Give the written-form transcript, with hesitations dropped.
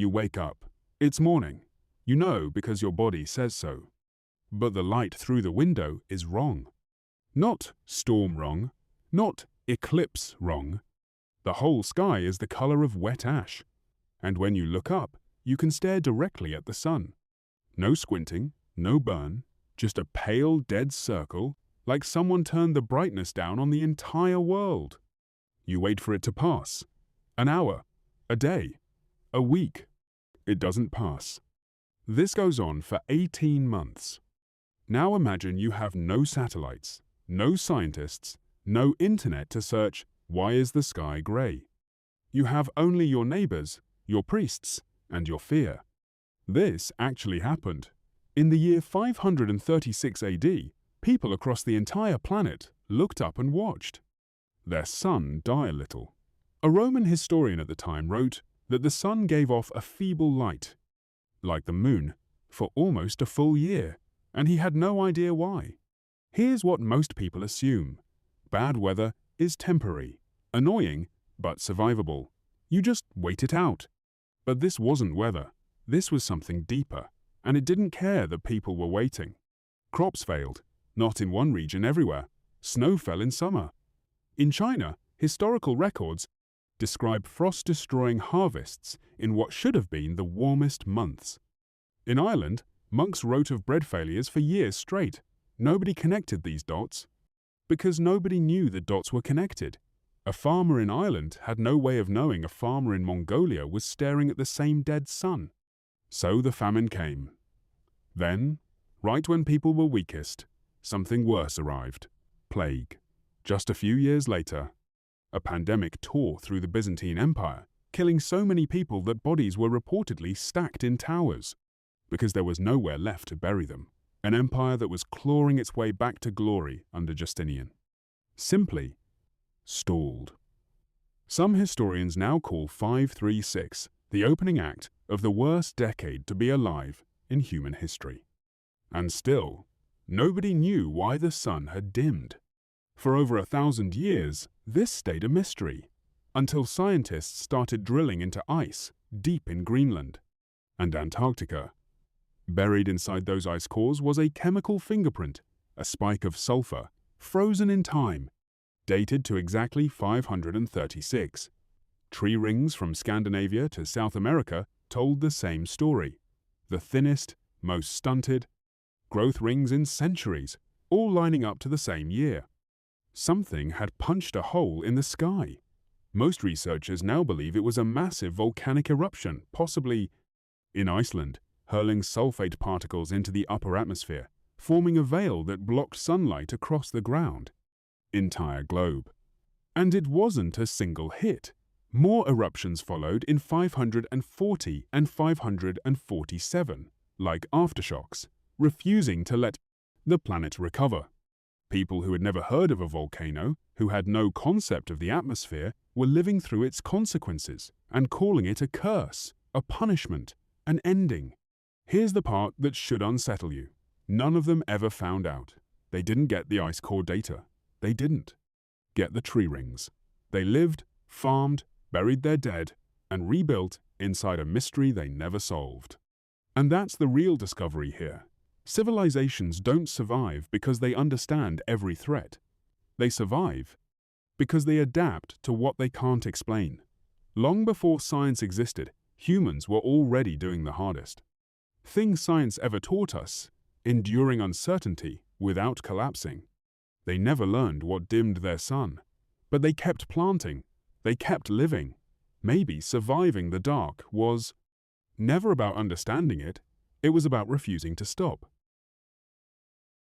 You wake up. It's morning. You know because your body says so. But the light through the window is wrong. Not storm wrong, not eclipse wrong. The whole sky is the color of wet ash. And when you look up, you can stare directly at the sun. No squinting, no burn, just a pale, dead circle, like someone turned the brightness down on the entire world. You wait for it to pass. An hour, a day, a week. It doesn't pass. This goes on for 18 months. Now imagine you have no satellites, no scientists, no internet to search, why is the sky grey? You have only your neighbors, your priests, and your fear. This actually happened. In the year 536 AD, people across the entire planet looked up and watched their sun die a little. A Roman historian at the time wrote that the sun gave off a feeble light, like the moon, for almost a full year, and he had no idea why. Here's what most people assume. Bad weather is temporary, annoying, but survivable. You just wait it out. But this wasn't weather. This was something deeper, and it didn't care that people were waiting. Crops failed, not in one region everywhere. Snow fell in summer. In China, historical records describe frost-destroying harvests in what should have been the warmest months. In Ireland, monks wrote of bread failures for years straight. Nobody connected these dots, because nobody knew the dots were connected. A farmer in Ireland had no way of knowing a farmer in Mongolia was staring at the same dead sun. So the famine came. Then, right when people were weakest, something worse arrived. Plague. Just a few years later, a pandemic tore through the Byzantine Empire, killing so many people that bodies were reportedly stacked in towers, because there was nowhere left to bury them. An empire that was clawing its way back to glory under Justinian. Simply stalled. Some historians now call 536 the opening act of the worst decade to be alive in human history. And still, nobody knew why the sun had dimmed. For over 1,000 years, this stayed a mystery, until scientists started drilling into ice deep in Greenland and Antarctica. Buried inside those ice cores was a chemical fingerprint, a spike of sulfur, frozen in time, dated to exactly 536. Tree rings from Scandinavia to South America told the same story. The thinnest, most stunted, growth rings in centuries, all lining up to the same year. Something had punched a hole in the sky. Most researchers now believe it was a massive volcanic eruption, possibly in Iceland, hurling sulfate particles into the upper atmosphere, forming a veil that blocked sunlight across the ground. Entire globe. And it wasn't a single hit. More eruptions followed in 540 and 547, like aftershocks, refusing to let the planet recover. People who had never heard of a volcano, who had no concept of the atmosphere, were living through its consequences and calling it a curse, a punishment, an ending. Here's the part that should unsettle you. None of them ever found out. They didn't get the ice core data. They didn't get the tree rings. They lived, farmed, buried their dead, and rebuilt inside a mystery they never solved. And that's the real discovery here. Civilizations don't survive because they understand every threat. They survive because they adapt to what they can't explain. Long before science existed, humans were already doing the hardest. Things science ever taught us, enduring uncertainty without collapsing. They never learned what dimmed their sun, but they kept planting, they kept living. Maybe surviving the dark was never about understanding it, it was about refusing to stop.